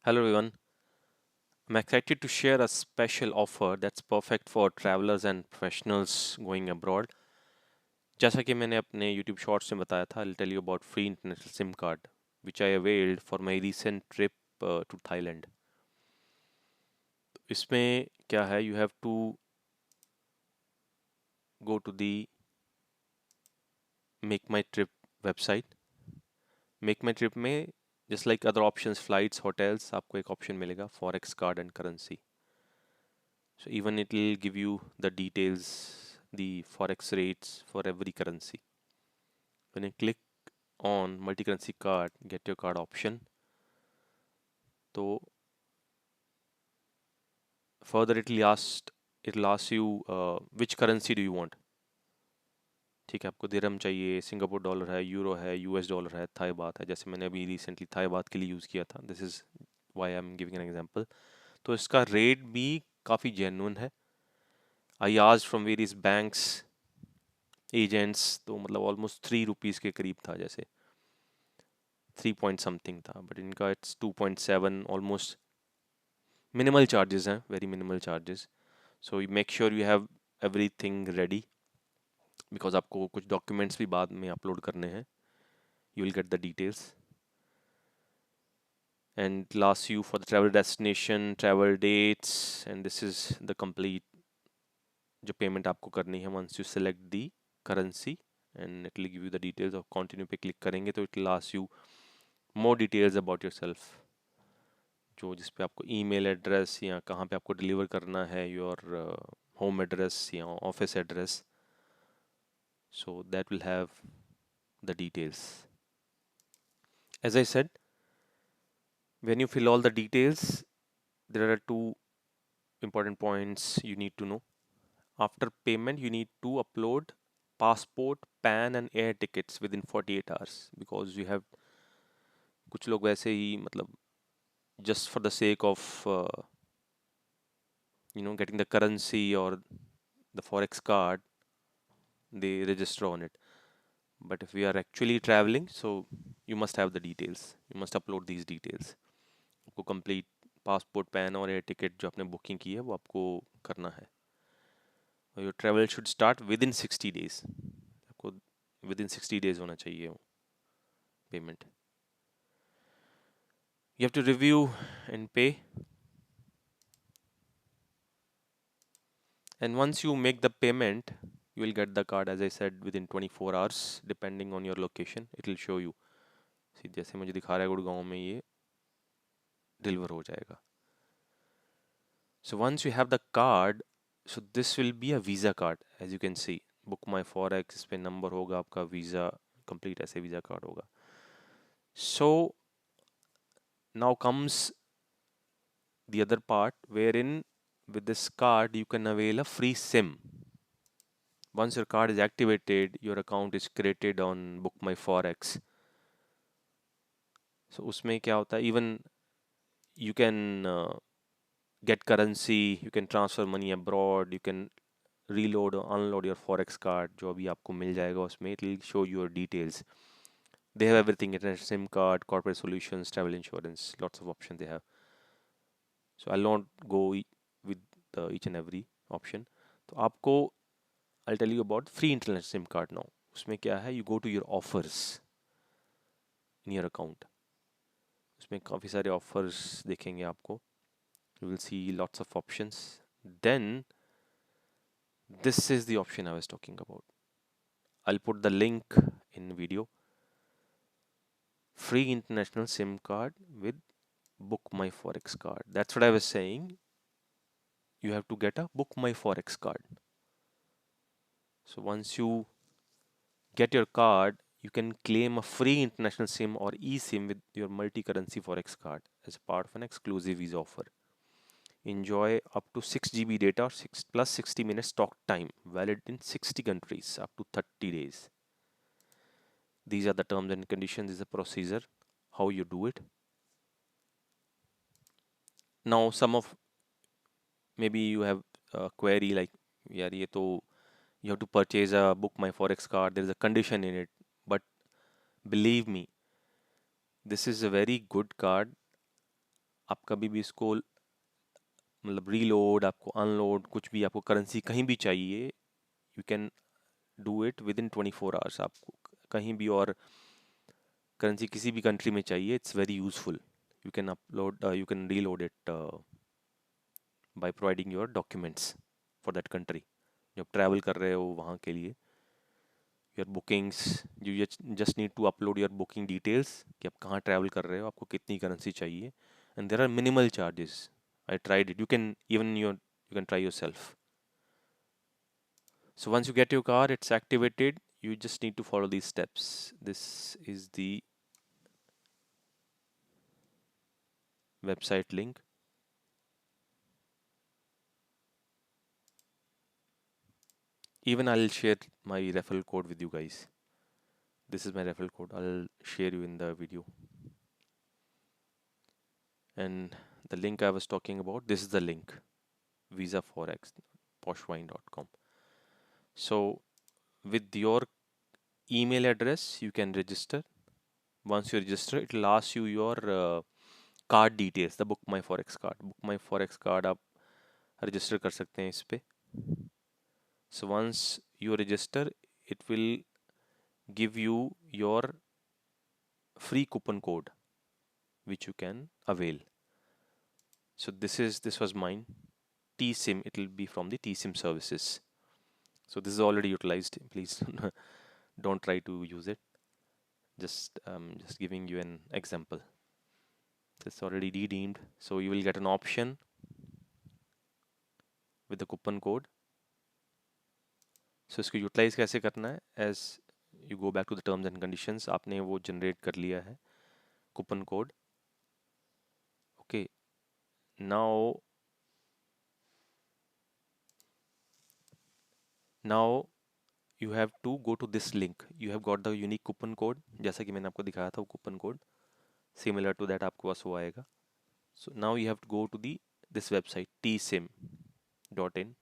Hello everyone. I'm excited to share a special offer that's perfect for travelers and professionals going abroad. जैसा कि मैंने अपने YouTube Shorts में बताया था, I'll tell you about free international SIM card which I availed for my recent trip to Thailand. इसमें क्या है? You have to go to the Make My Trip website. Make My Trip में just like other options, flights, hotels, आपको एक option मिलेगा forex card and currency. So even it will give you the details, the forex rates for every currency. When you click on multi-currency card, get your card option. तो further it will ask you which currency do you want. ठीक है, आपको दिरहम चाहिए, Singapore dollar है, euro है, US dollar है, Thai बात है, जैसे मैंने अभी रिसेंटली थाई बात के लिए यूज़ किया था. This is why I am giving an example. तो इसका रेट भी काफ़ी जेन्युइन है. I asked from various banks agents, तो मतलब ऑलमोस्ट 3 रुपीज़ के करीब था, जैसे 3 पॉइंट समथिंग था, बट इनका इट्स 2.7 ऑलमोस्ट. मिनिमल चार्जेस हैं, very minimal charges. So you make sure you have everything ready, because आपको कुछ डॉक्यूमेंट्स भी बाद में अपलोड करने हैं. You will get the details and last you for the travel destination, travel dates, and this is the complete जो payment आपको करनी है. Once you select the currency and it will give you the details. और continue पे click करेंगे तो it will ask you more details about your self, जो जिस पे आपको ईमेल एड्रेस या कहाँ पे आपको डिलीवर करना है, योर होम एड्रेस या office address. So that will have the details. As I said, when you fill all the details, there are two important points you need to know. After payment, you need to upload passport, PAN and air tickets within 48 hours, because you have कुछ लोग वैसे ही मतलब just for the sake of getting the currency or the forex card, they register on it. But if we are actually traveling, so you must have the details. You must upload these details. आपको complete passport, pan और air ticket जो आपने booking की है वो आपको करना है. और your travel should start within 60 days. आपको विद इन 60 डेज होना चाहिए वो payment. You have to review and pay, and once you make the payment you will get the card, as I said, within 24 hours depending on your location. It will show you. जैसे मुझे दिखा रहा है गुड़गांव में ये deliver हो जाएगा. So once you have the card, so this will be a visa card, as you can see. Book my forex, इस पे नंबर होगा आपका, वीज़ा कंप्लीट ऐसे वीज़ा कार्ड होगा. So now comes the other part wherein with this card you can avail a free SIM. Once your card is activated, your account is created on Book My Forex. So उसमें क्या होता है, even you can get currency, you can transfer money abroad, you can reload or unload your forex card. जो अभी आपको मिल जाएगा उसमें it will show your details. They have everything, international SIM card, corporate solutions, travel insurance, lots of options they have. So I'll not go with each and every option. तो आपको I'll tell you about free international SIM card now. उसमें क्या है, you go to your offers in your account. उसमें काफ़ी सारे offers दिखेंगे आपको. You will see lots of options. Then this is the option I was talking about. I'll put the link in video. Free international SIM card with Book My Forex card. That's what I was saying. You have to get a Book My Forex card. So once you get your card, you can claim a free international SIM or eSIM with your multi-currency Forex card as part of an exclusive Visa offer. Enjoy up to 6 GB data or 6 plus 60 minutes talk time, valid in 60 countries, up to 30 days. These are the terms and conditions. This is a procedure, how you do it. Now, some of maybe you have a query like, यार ये तो you have to purchase a Book My Forex card. There is a condition in it, but believe me, this is a very good card. आप कभी भी इसको मतलब reload, आपको unload, कुछ भी आपको करेंसी कहीं भी चाहिए, you can do it with in 24 hours. आपको कहीं भी और करेंसी किसी भी कंट्री में चाहिए, it's very useful. You can upload, you can reload it by providing your documents for that country. जब ट्रैवल कर रहे हो वहाँ के लिए, your bookings, you just need to upload your booking details कि आप कहाँ ट्रैवल कर रहे हो, आपको कितनी करेंसी चाहिए, and there are minimal charges. I tried it, you can try yourself. So once you get your car, it's activated. You just need to follow these steps. This is the website link. Even I'll share my referral code with you guys. This is my referral code. I'll share you in the video. And the link I was talking about, this is the link. Visa Forex, poshwine.com. So with your email address, you can register. Once you register, it will ask you your card details, the book my forex card. Book my forex card आप register कर सकते हैं इस पे। So once you register, it will give you your free coupon code which you can avail. So this was mine, TSIM. It will be from the TSIM services. So this is already utilized. Please don't try to use it. Just giving you an example. It's already redeemed. So you will get an option with the coupon code. So इसको utilise कैसे करना है, as you go back to the terms and conditions, आपने वो generate कर लिया है coupon code. Okay, now you have to go to this link. You have got the unique coupon code, जैसा कि मैंने आपको दिखाया था वो coupon code, similar to that आपके पास वो आएगा। So now you have to go to the this website tsim.in.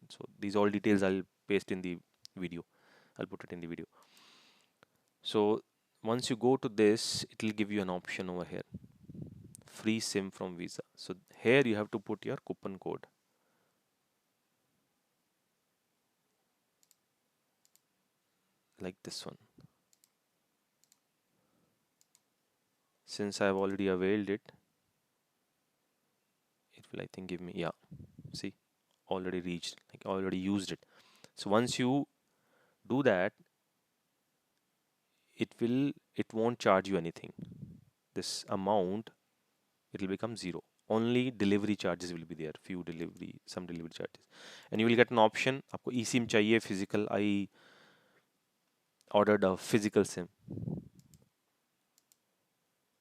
So these all details I'll paste in the video. I'll put it in the video. So once you go to this, it will give you an option over here, free sim from Visa. So here you have to put your coupon code like this one. Since I've already availed it, it will, I think, give me, yeah, see, already reached, like already used it. So once you do that, it won't charge you anything. This amount, it will become zero. Only delivery charges will be there, some delivery charges, and you will get an option. आपको eSIM चाहिए physical, I ordered a physical SIM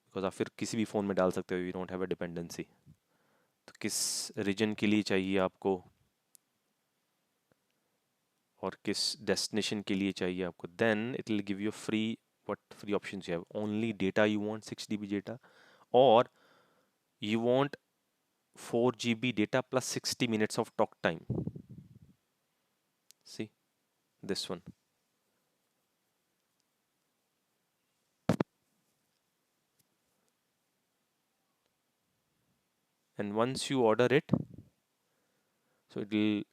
because आप फिर किसी भी phone में डाल सकते हो, you don't have a dependency. तो किस रीजन के लिए चाहिए आपको और किस डेस्टिनेशन के लिए चाहिए आपको, then it will give you free, what free options you have. Only data you want, 6 GB data, or you want 4 GB data plus 60 minutes of talk time. See this one. And once you order it, so there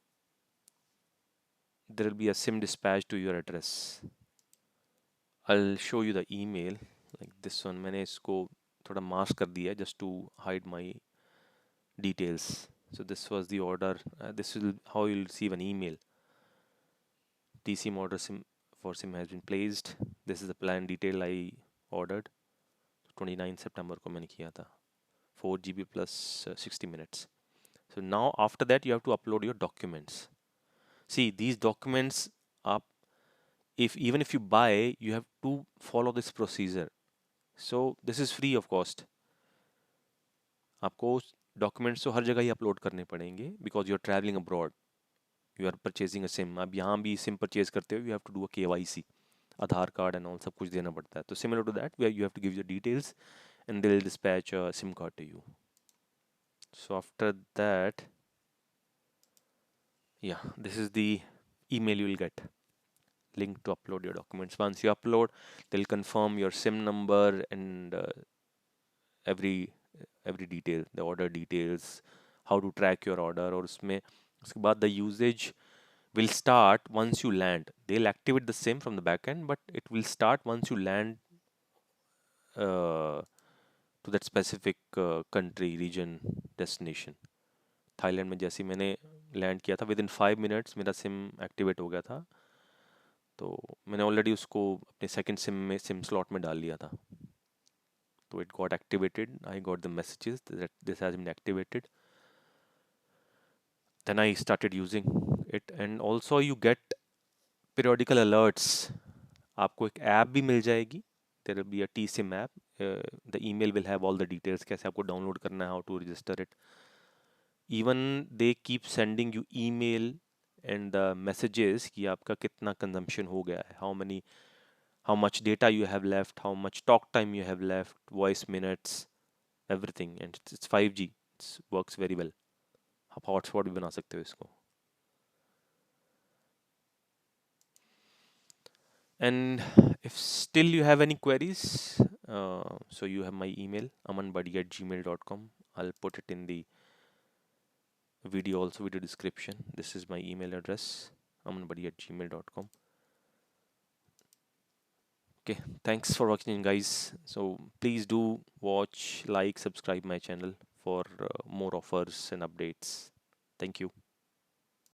will be a SIM dispatch to your address. I'll show you the email like this one. मैंने इसको थोड़ा mask कर दिया just to hide my details. So this was the order. This is how you'll receive an email. TSIM order for SIM has been placed. This is the plan detail I ordered. 29 September को मैंने किया था. 4 GB plus 60 minutes. So now after that you have to upload your documents. See, these documents up, if even if you buy, you have to follow this procedure. So this is free of cost. आपको documents तो हर जगह ही upload करने पड़ेंगे because you are travelling abroad, you are purchasing a SIM. अब यहाँ भी सिम परचेज करते हो, you have to do a KYC, Aadhaar card and all सब कुछ देना पड़ता है। तो similar to that way you have to give your details and they will dispatch a SIM card to you. So after that, yeah, this is the email you will get, link to upload your documents. Once you upload, they'll confirm your SIM number and every every detail, the order details, how to track your order, और उसके बाद the usage will start once you land. They'll activate the same from the backend, but it will start once you land to that specific country, region, destination. Thailand में जैसे ही मैंने land किया था, with in 5 minutes मेरा SIM activate हो गया था। तो मैंने ऑलरेडी उसको अपने सेकंड सिम स्लॉट में डाल लिया था। तो it got activated, I got the messages that this has been activated, then I started using it. And also you get periodical alerts। आपको एक ऐप भी मिल जाएगी, there will be a tsim app, the email will have all the details, कैसे आपको download करना है, how to register it, even they keep sending you email and the messages कि आपका कितना consumption हो गया है, how much data you have left, how much talk time you have left, voice minutes, everything, and it's 5G, it works very well। आप hotspot भी बना सकते हो इसको। And if still you have any queries, so you have my email amanbuddy@gmail.com. I'll put it in the video also, video description. This is my email address, amanbuddy@gmail.com. Okay, thanks for watching, guys. So please do watch, like, subscribe my channel for more offers and updates. Thank you.